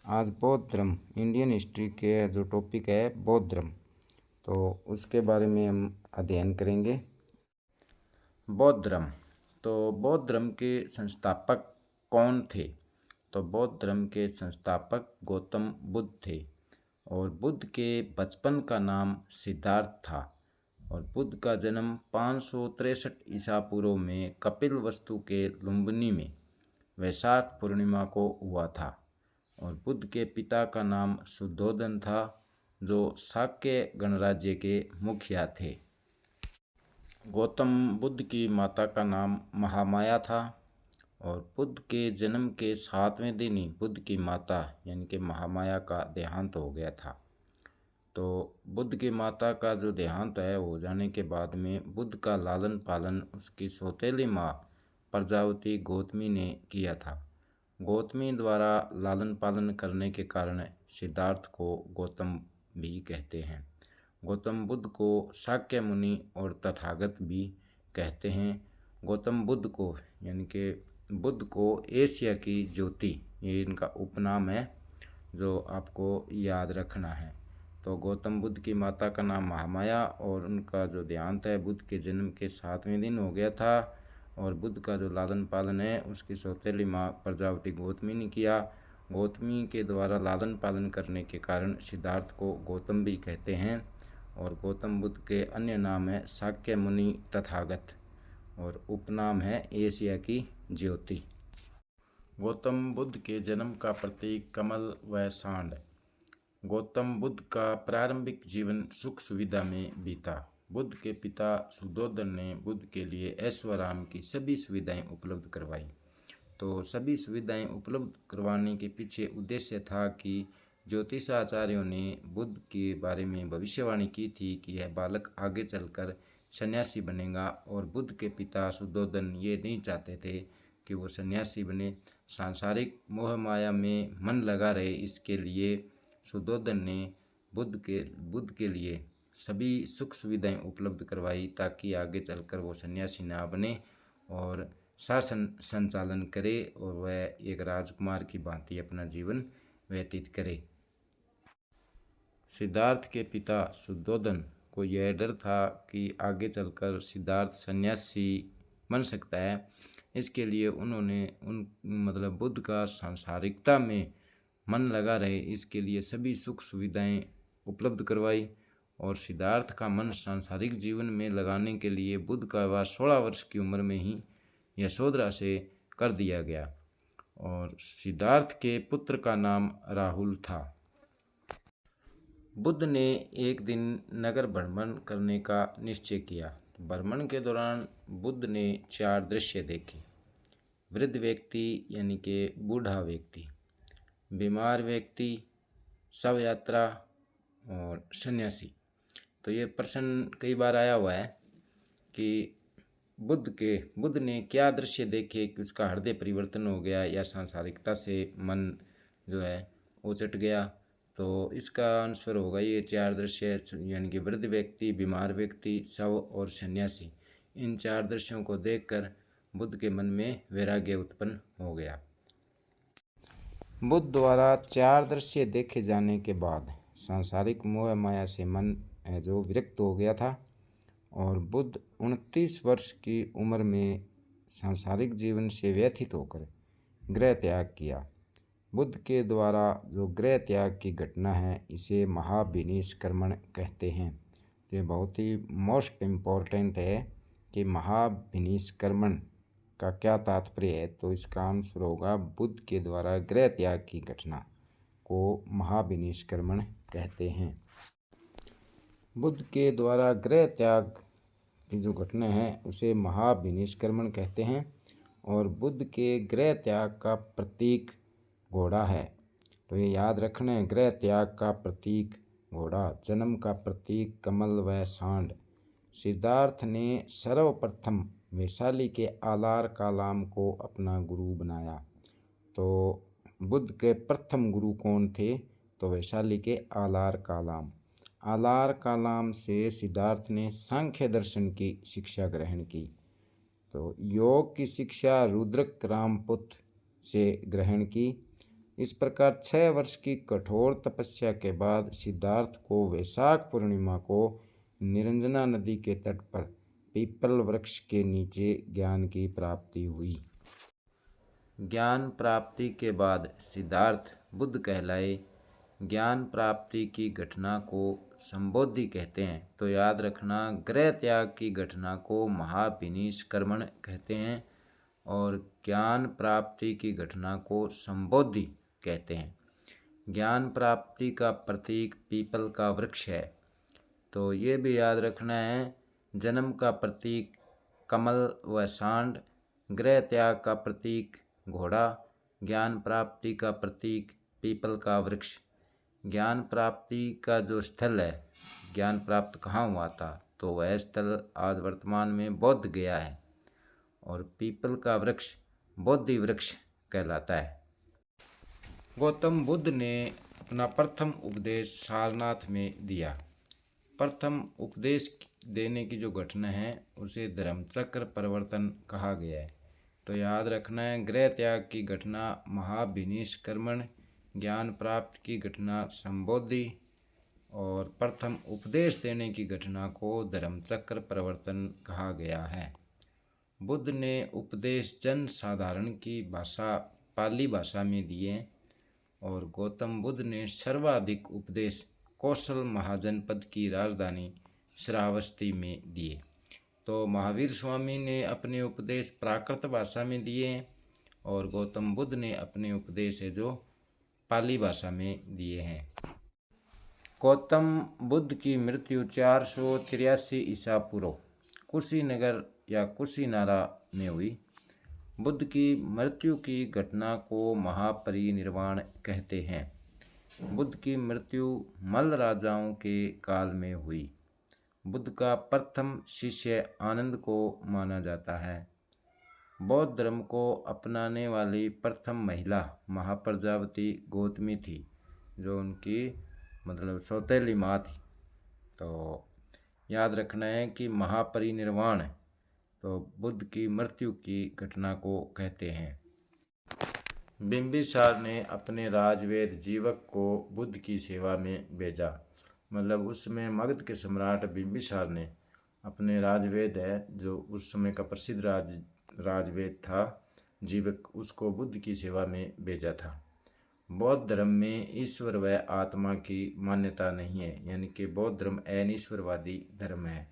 आज बौद्ध धर्म इंडियन हिस्ट्री के जो टॉपिक है बौद्ध धर्म, तो उसके बारे में हम अध्ययन करेंगे। बौद्ध धर्म, तो बौद्ध धर्म के संस्थापक कौन थे? तो बौद्ध धर्म के संस्थापक गौतम बुद्ध थे और बुद्ध के बचपन का नाम सिद्धार्थ था और बुद्ध का जन्म 563 ईसा पूर्व में कपिलवस्तु के लुम्बिनी में वैशाख पूर्णिमा को हुआ था और बुद्ध के पिता का नाम शुद्धोधन था जो शाक्य गणराज्य के मुखिया थे। गौतम बुद्ध की माता का नाम महामाया था और बुद्ध के जन्म के 7वें दिन ही बुद्ध की माता यानी कि महामाया का देहांत हो गया था। तो बुद्ध की माता का जो देहांत है हो जाने के बाद में बुद्ध का लालन पालन उसकी सौतेली माँ प्रजावती गौतमी ने किया था। गौतमी द्वारा लालन पालन करने के कारण सिद्धार्थ को गौतम भी कहते हैं। गौतम बुद्ध को शाक्य मुनि और तथागत भी कहते हैं। गौतम बुद्ध को यानी कि बुद्ध को एशिया की ज्योति ये इनका उपनाम है जो आपको याद रखना है। तो गौतम बुद्ध की माता का नाम महामाया और उनका जो देहांत है बुद्ध के जन्म के 7वें दिन हो गया था और बुद्ध का जो लालन पालन है उसकी सौतेली माँ प्रजावती गौतमी ने किया। गौतमी के द्वारा लालन पालन करने के कारण सिद्धार्थ को गौतम भी कहते हैं और गौतम बुद्ध के अन्य नाम है शाक्य मुनि तथागत और उपनाम है एशिया की ज्योति। गौतम बुद्ध के जन्म का प्रतीक कमल व सांड। गौतम बुद्ध का प्रारंभिक जीवन सुख सुविधा में बीता। बुद्ध के पिता शुद्धोधन ने बुद्ध के लिए ऐश्वर्याम की सभी सुविधाएं उपलब्ध करवाई। तो सभी सुविधाएं उपलब्ध करवाने के पीछे उद्देश्य था कि ज्योतिषाचार्यों ने बुद्ध के बारे में भविष्यवाणी की थी कि यह बालक आगे चलकर सन्यासी बनेगा और बुद्ध के पिता शुद्धोधन ये नहीं चाहते थे कि वो सन्यासी बने, सांसारिक मोह माया में मन लगा रहे। इसके लिए शुद्धोधन ने बुद्ध के लिए सभी सुख सुविधाएं उपलब्ध करवाई ताकि आगे चलकर वो सन्यासी ना बने और शासन संचालन करे और वह एक राजकुमार की भांति अपना जीवन व्यतीत करे। सिद्धार्थ के पिता शुद्धोधन को यह डर था कि आगे चलकर सिद्धार्थ सन्यासी बन सकता है। इसके लिए उन्होंने बुद्ध का सांसारिकता में मन लगा रहे इसके लिए सभी सुख सुविधाएं उपलब्ध करवाई और सिद्धार्थ का मन सांसारिक जीवन में लगाने के लिए बुद्ध का विवाह 16 वर्ष की उम्र में ही यशोधरा से कर दिया गया और सिद्धार्थ के पुत्र का नाम राहुल था। बुद्ध ने एक दिन नगर भ्रमण करने का निश्चय किया। भ्रमण के दौरान बुद्ध ने 4 दृश्य देखे। वृद्ध व्यक्ति यानी कि बूढ़ा व्यक्ति, बीमार व्यक्ति, शव यात्रा और सन्यासी। तो ये प्रश्न कई बार आया हुआ है कि बुद्ध ने क्या दृश्य देखे कि उसका हृदय परिवर्तन हो गया या सांसारिकता से मन जो है उचट गया। तो इसका आंसर होगा ये 4 दृश्य यानी कि वृद्ध व्यक्ति, बीमार व्यक्ति, शव और सन्यासी। इन 4 दृश्यों को देखकर बुद्ध के मन में वैराग्य उत्पन्न हो गया। बुद्ध द्वारा 4 दृश्य देखे जाने के बाद सांसारिक मोह माया से मन जो विरक्त हो गया था और बुद्ध 29 वर्ष की उम्र में सांसारिक जीवन से व्यथित होकर गृह त्याग किया। बुद्ध के द्वारा जो गृह त्याग की घटना है इसे महाविनिष्क्रमण कहते हैं। ये बहुत ही मोस्ट इम्पोर्टेंट है कि महाविनिष्क्रमण का क्या तात्पर्य है। तो इसका आंसर होगा बुद्ध के द्वारा गृह त्याग की घटना को महाविनिष्क्रमण कहते हैं। बुद्ध के द्वारा गृह त्याग की जो घटना है उसे महाविनिष्क्रमण कहते हैं और बुद्ध के गृह त्याग का प्रतीक घोड़ा है। तो ये याद रखना है, गृह त्याग का प्रतीक घोड़ा, जन्म का प्रतीक कमल व सांड। सिद्धार्थ ने सर्वप्रथम वैशाली के आलार कालाम को अपना गुरु बनाया। तो बुद्ध के प्रथम गुरु कौन थे? तो वैशाली के आलार कालाम। आलार कालाम से सिद्धार्थ ने सांख्य दर्शन की शिक्षा ग्रहण की। तो योग की शिक्षा रुद्रक रामपुत्र से ग्रहण की इस प्रकार 6 वर्ष की कठोर तपस्या के बाद सिद्धार्थ को वैशाख पूर्णिमा को निरंजना नदी के तट पर पीपल वृक्ष के नीचे ज्ञान की प्राप्ति हुई। ज्ञान प्राप्ति के बाद सिद्धार्थ बुद्ध कहलाए। ज्ञान प्राप्ति की घटना को संबोधि कहते हैं। तो याद रखना, गृह त्याग की घटना को महाविनिष्क्रमण कहते हैं और ज्ञान प्राप्ति की घटना को संबोधि कहते हैं। ज्ञान प्राप्ति का प्रतीक पीपल का वृक्ष है। तो ये भी याद रखना है, जन्म का प्रतीक कमल व सांड, गृह त्याग का प्रतीक घोड़ा, ज्ञान प्राप्ति का प्रतीक पीपल का वृक्ष। ज्ञान प्राप्ति का जो स्थल है, ज्ञान प्राप्त कहाँ हुआ था, तो वह स्थल आज वर्तमान में बोध गया है और पीपल का वृक्ष बोधि वृक्ष कहलाता है। गौतम बुद्ध ने अपना प्रथम उपदेश सारनाथ में दिया। प्रथम उपदेश देने की जो घटना है उसे धर्मचक्र परिवर्तन कहा गया है। तो याद रखना है, गृह त्याग की घटना महाविनिष्क्रमण, ज्ञान प्राप्त की घटना संबोधि और प्रथम उपदेश देने की घटना को धर्मचक्र परिवर्तन कहा गया है। बुद्ध ने उपदेश जन साधारण की भाषा पाली भाषा में दिए और गौतम बुद्ध ने सर्वाधिक उपदेश कौशल महाजनपद की राजधानी श्रावस्ती में दिए। तो महावीर स्वामी ने अपने उपदेश प्राकृत भाषा में दिए और गौतम बुद्ध ने अपने उपदेश है जो पाली भाषा में दिए हैं। गौतम बुद्ध की मृत्यु 483 ईसा पूर्व कुशीनगर या कुशीनारा में हुई। बुद्ध की मृत्यु की घटना को महापरिनिर्वाण कहते हैं। बुद्ध की मृत्यु मल्ल राजाओं के काल में हुई। बुद्ध का प्रथम शिष्य आनंद को माना जाता है। बौद्ध धर्म को अपनाने वाली प्रथम महिला महाप्रजापति गौतमी थी, जो उनकी मतलब सौतेली माँ थी। तो याद रखना है कि महापरिनिर्वाण तो बुद्ध की मृत्यु की घटना को कहते हैं। बिंबिसार ने अपने राजवेद जीवक को बुद्ध की सेवा में भेजा। मतलब उस समय मगध के सम्राट बिंबिसार ने अपने राजवेद है जो उस समय का प्रसिद्ध राजवेद था जीवक, उसको बुद्ध की सेवा में भेजा था। बौद्ध धर्म में ईश्वर व आत्मा की मान्यता नहीं है, यानी कि बौद्ध धर्म अनिश्वरवादी धर्म है।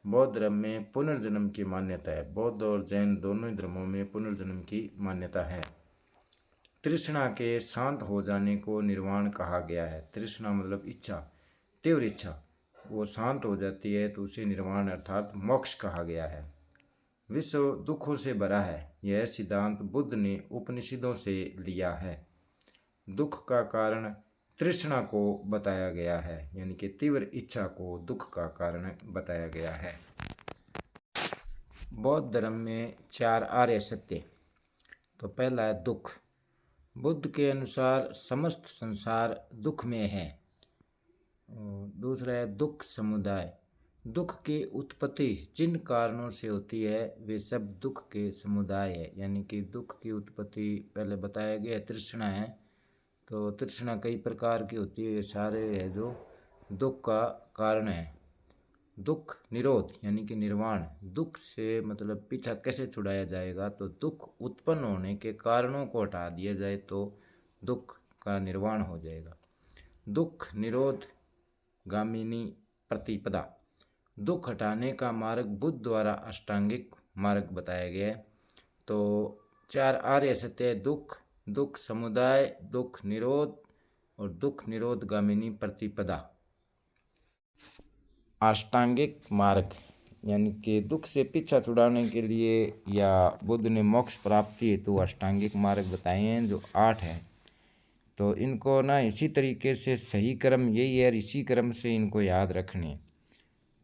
बौद्ध धर्म में पुनर्जन्म की मान्यता है। बौद्ध और जैन दोनों ही धर्मों में पुनर्जन्म की मान्यता है। तृष्णा के शांत हो जाने को निर्वाण कहा गया है। तृष्णा मतलब इच्छा, तीव्र इच्छा, वो शांत हो जाती है तो उसे निर्वाण अर्थात मोक्ष कहा गया है। विश्व दुखों से भरा है, यह सिद्धांत बुद्ध ने उपनिषदों से लिया है। दुख का कारण तृष्णा को बताया गया है, यानी कि तीव्र इच्छा को दुख का कारण बताया गया है। बौद्ध धर्म में 4 आर्य सत्य। तो पहला है दुख। बुद्ध के अनुसार समस्त संसार दुख में है। दूसरा है दुख समुदाय। दुख की उत्पत्ति जिन कारणों से होती है वे सब दुख के समुदाय है, यानी कि दुख की उत्पत्ति पहले बताया गया तृष्णा है। तो तृष्णा कई प्रकार की होती है, ये सारे है जो दुख का कारण है। दुख निरोध यानी कि निर्वाण, दुख से मतलब पीछा कैसे छुड़ाया जाएगा, तो दुख उत्पन्न होने के कारणों को हटा दिया जाए तो दुख का निर्वाण हो जाएगा। दुख निरोध गामिनी प्रतिपदा। दुख हटाने का मार्ग बुद्ध द्वारा अष्टांगिक मार्ग बताया गया है। तो 4 आर्य सत्य दुख, दुख समुदाय, दुख निरोध और दुख निरोध गामिनी प्रतिपदा। अष्टांगिक मार्ग यानी कि दुख से पीछा छुड़ाने के लिए या बुद्ध ने मोक्ष प्राप्ति हेतु अष्टांगिक मार्ग बताए हैं जो 8 है। तो इनको ना इसी तरीके से सही क्रम यही है, इसी क्रम से इनको याद रखने।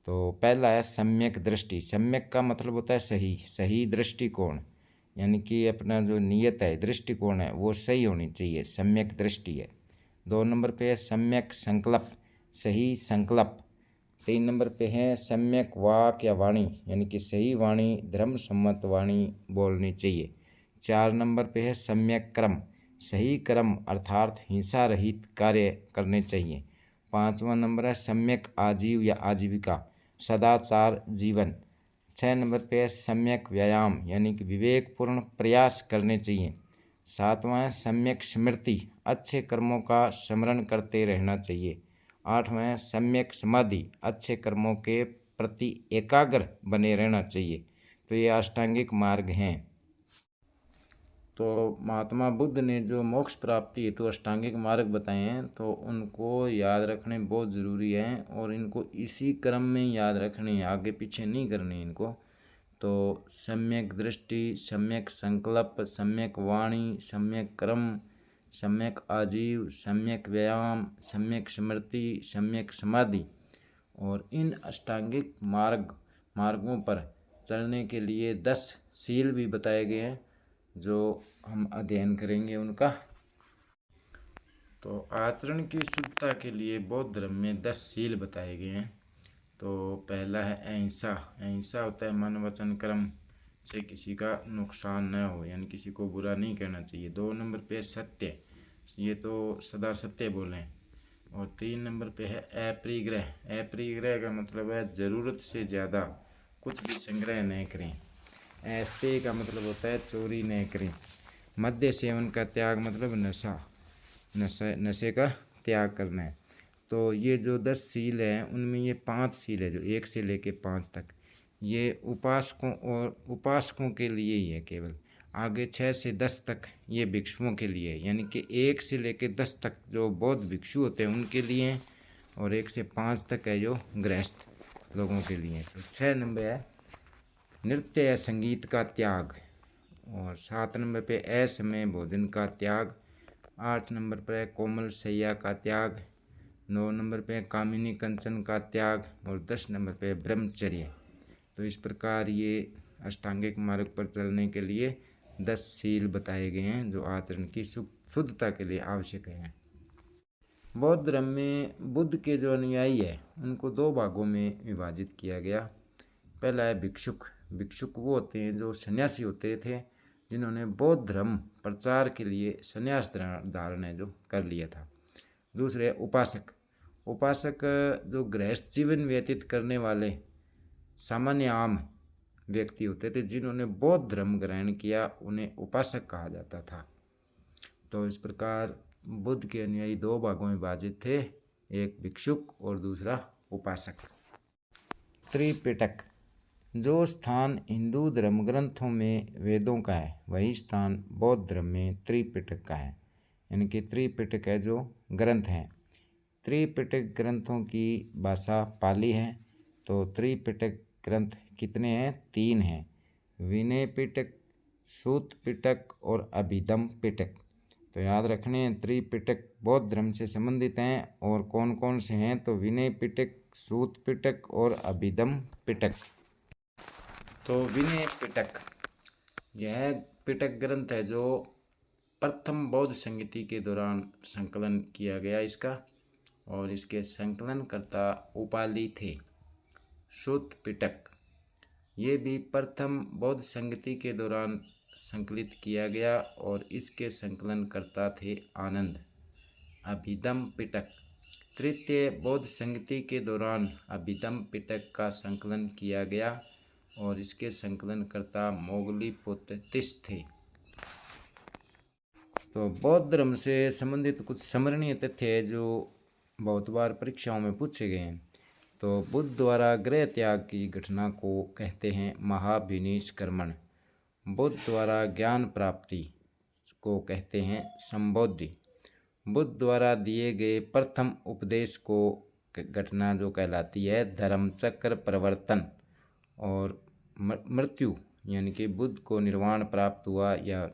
तो पहला है सम्यक दृष्टि। सम्यक का मतलब होता है सही, सही दृष्टिकोण, यानी कि अपना जो नियत है दृष्टिकोण है वो सही होनी चाहिए, सम्यक दृष्टि है। 2 नंबर पे है सम्यक संकल्प, सही संकल्प। 3 नंबर पे है सम्यक वाक या वाणी, यानी कि सही वाणी, धर्म सम्मत वाणी बोलनी चाहिए। 4 नंबर पे है सम्यक क्रम, सही कर्म अर्थात हिंसा रहित कार्य करने चाहिए। 5वां नंबर है सम्यक आजीव या आजीविका, सदाचार जीवन। 6 नंबर पे है सम्यक व्यायाम यानी कि विवेकपूर्ण प्रयास करने चाहिए। 7वां है सम्यक स्मृति, अच्छे कर्मों का स्मरण करते रहना चाहिए। 8वां है सम्यक समाधि, अच्छे कर्मों के प्रति एकाग्र बने रहना चाहिए। तो ये अष्टांगिक मार्ग हैं। तो महात्मा बुद्ध ने जो मोक्ष प्राप्ति हेतु अष्टांगिक मार्ग बताए हैं तो उनको याद रखने बहुत ज़रूरी है और इनको इसी क्रम में याद रखने हैं, आगे पीछे नहीं करने इनको। तो सम्यक दृष्टि, सम्यक संकल्प, सम्यक वाणी, सम्यक कर्म, सम्यक आजीव, सम्यक व्यायाम, सम्यक स्मृति, सम्यक समाधि। और इन अष्टांगिक मार्गों पर चलने के लिए 10 सील भी बताए गए हैं जो हम अध्ययन करेंगे उनका। तो आचरण की शुद्धता के लिए बौद्ध धर्म में 10 सील बताए गए हैं। तो पहला है अहिंसा। अहिंसा होता है मन वचन कर्म से किसी का नुकसान न हो, यानी किसी को बुरा नहीं करना चाहिए। 2 नंबर पे सत्य, ये तो सदा सत्य बोलें। और 3 नंबर पे है अपरिग्रह। अपरिग्रह का मतलब है ज़रूरत से ज़्यादा कुछ भी संग्रह नहीं करें। ऐस्ते का मतलब होता है चोरी नहीं करें। मद्य सेवन का त्याग मतलब नशे का त्याग करना है। तो ये जो 10 सील हैं उनमें ये 5 सील है जो 1 से लेके 5 तक, ये उपासकों के लिए ही है केवल। आगे 6 से 10 तक ये भिक्षुओं के लिए है, यानी कि 1 से लेके 10 तक जो बौद्ध भिक्षु होते हैं उनके लिए हैं, और 1 से 5 तक है जो गृहस्थ लोगों के लिए। तो 6 नंबर है नृत्य या संगीत का त्याग। और 7 नंबर पे असमय भोजन का त्याग। 8 नंबर पर है कोमल शैया का त्याग। 9 नंबर पे कामिनी कंचन का त्याग। और 10 नंबर पे ब्रह्मचर्य। तो इस प्रकार ये अष्टांगिक मार्ग पर चलने के लिए 10 सील बताए गए हैं जो आचरण की शुद्धता के लिए आवश्यक हैं। बौद्ध धर्म में बुद्ध के जो अनुयायी है उनको 2 भागों में विभाजित किया गया। पहला है भिक्षुक। भिक्षुक वो होते हैं जो सन्यासी होते थे जिन्होंने बौद्ध धर्म प्रचार के लिए सन्यास धारण है जो कर लिया था। दूसरे है उपासक। उपासक जो गृहस्थ जीवन व्यतीत करने वाले सामान्य आम व्यक्ति होते थे जिन्होंने बौद्ध धर्म ग्रहण किया, उन्हें उपासक कहा जाता था। तो इस प्रकार बुद्ध के अनुयायी 2 भागों में विभाजित थे, एक भिक्षुक और दूसरा उपासक। त्रिपिटक। जो स्थान हिंदू धर्म ग्रंथों में वेदों का है वही स्थान बौद्ध धर्म में त्रिपिटक का है, यानी कि त्रिपिटक है जो ग्रंथ हैं। त्रिपिटक ग्रंथों की भाषा पाली है। तो त्रिपिटक ग्रंथ कितने हैं? 3 हैं, विनय पिटक, सूत पिटक और अभिधम पिटक। तो याद रखने हैं त्रिपिटक बौद्ध धर्म से संबंधित हैं और कौन कौन से हैं? तो विनय पिटक, सूत पिटक और अभिधम पिटक। तो विनय पिटक यह पिटक ग्रंथ है जो प्रथम बौद्ध संगति के दौरान संकलन किया गया इसका, और इसके संकलनकर्ता उपाली थे। सूत पिटक ये भी प्रथम बौद्ध संगति के दौरान संकलित किया गया और इसके संकलनकर्ता थे आनंद। अभिधम पिटक तृतीय बौद्ध संगति के दौरान अभिधम पिटक का संकलन किया गया और इसके संकलनकर्ता मोगलीपुत्र तिस थे। तो बौद्ध धर्म से संबंधित कुछ स्मरणीय तथ्य जो बहुत बार परीक्षाओं में पूछे गए हैं। तो बुद्ध द्वारा गृह त्याग की घटना को कहते हैं महाभिनिष्क्रमण। बुद्ध द्वारा ज्ञान प्राप्ति को कहते हैं संबोधि। बुद्ध द्वारा दिए गए प्रथम उपदेश को घटना जो कहलाती है धर्मचक्र परिवर्तन। और मृत्यु यानी कि बुद्ध को निर्वाण प्राप्त हुआ या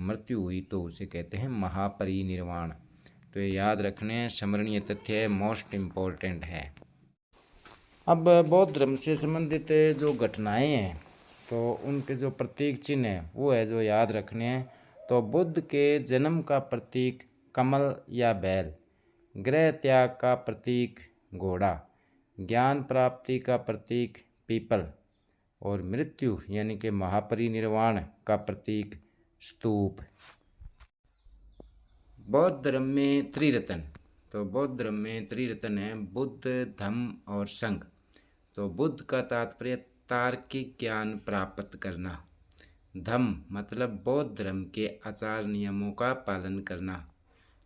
मृत्यु हुई तो उसे कहते हैं महापरिनिर्वाण। तो ये याद रखने स्मरणीय तथ्य है, मोस्ट इम्पोर्टेंट है। अब बौद्ध धर्म से संबंधित जो घटनाएं हैं तो उनके जो प्रतीक चिन्ह है वो है जो याद रखने हैं। तो बुद्ध के जन्म का प्रतीक कमल या बैल, गृह त्याग का प्रतीक घोड़ा, ज्ञान प्राप्ति का प्रतीक पीपल और मृत्यु यानी कि महापरिनिर्वाण का प्रतीक स्तूप। बौद्ध धर्म में त्रिरत्न, तो बौद्ध धर्म में त्रिरत्न है बुद्ध, धम्म और संघ। तो बुद्ध का तात्पर्य तार्किक ज्ञान प्राप्त करना, धम्म मतलब बौद्ध धर्म के आचार नियमों का पालन करना,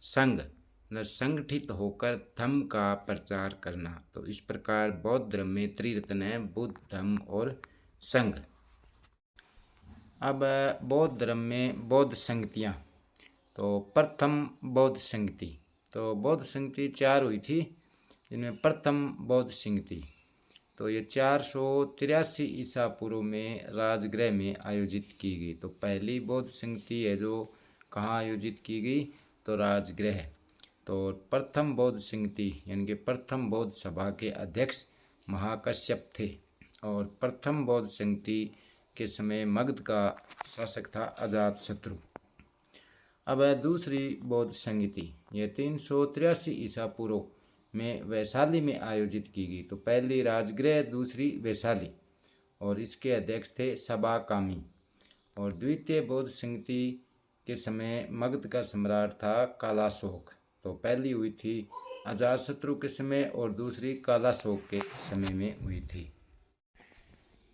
संघ मतलब संगठित होकर धम्म का प्रचार करना। तो इस प्रकार बौद्ध धर्म में त्रिरत्न है बुद्ध, धम्म और संघ। अब बौद्ध धर्म में बौद्ध संगतियाँ। तो प्रथम बौद्ध संगति, तो बौद्ध संगति 4 हुई थी, जिनमें प्रथम बौद्ध संगति तो ये 483 ईसा पूर्व में राजगृह में आयोजित की गई। तो पहली बौद्ध संगति है जो कहाँ आयोजित की गई, तो राजगृह। तो प्रथम बौद्ध संगति यानी कि प्रथम बौद्ध सभा के अध्यक्ष महाकश्यप थे, और प्रथम बौद्ध संगति के समय मगध का शासक था अजातशत्रु। अब है दूसरी बौद्ध संगति, यह 383 ईसा पूर्व में वैशाली में आयोजित की गई। तो पहली राजगृह, दूसरी वैशाली, और इसके अध्यक्ष थे सबाकामी। और द्वितीय बौद्ध संगति के समय मगध का सम्राट था कालाशोक। तो पहली हुई थी अजातशत्रु के समय और दूसरी कालाशोक के समय में हुई थी।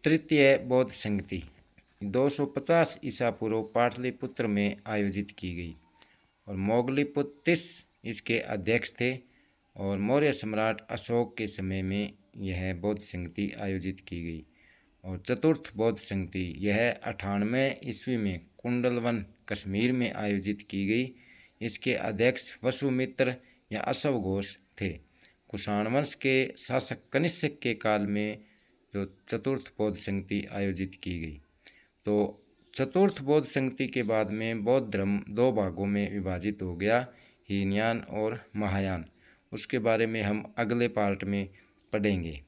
तृतीय बौद्ध संगति 250 ईसा पूर्व पाटलिपुत्र में आयोजित की गई, और मोगलीपुत्र इसके अध्यक्ष थे, और मौर्य सम्राट अशोक के समय में यह बौद्ध संगति आयोजित की गई। और चतुर्थ बौद्ध संगति यह 98 ईस्वी में कुंडलवन कश्मीर में आयोजित की गई। इसके अध्यक्ष वसुमित्र या अश्व घोष थे। कुषाण वंश के शासक कनिष्क के काल में जो चतुर्थ बौद्ध संगति आयोजित की गई। तो चतुर्थ बौद्ध संगति के बाद में बौद्ध धर्म 2 भागों में विभाजित हो गया, हीनयान और महायान। उसके बारे में हम अगले पार्ट में पढ़ेंगे।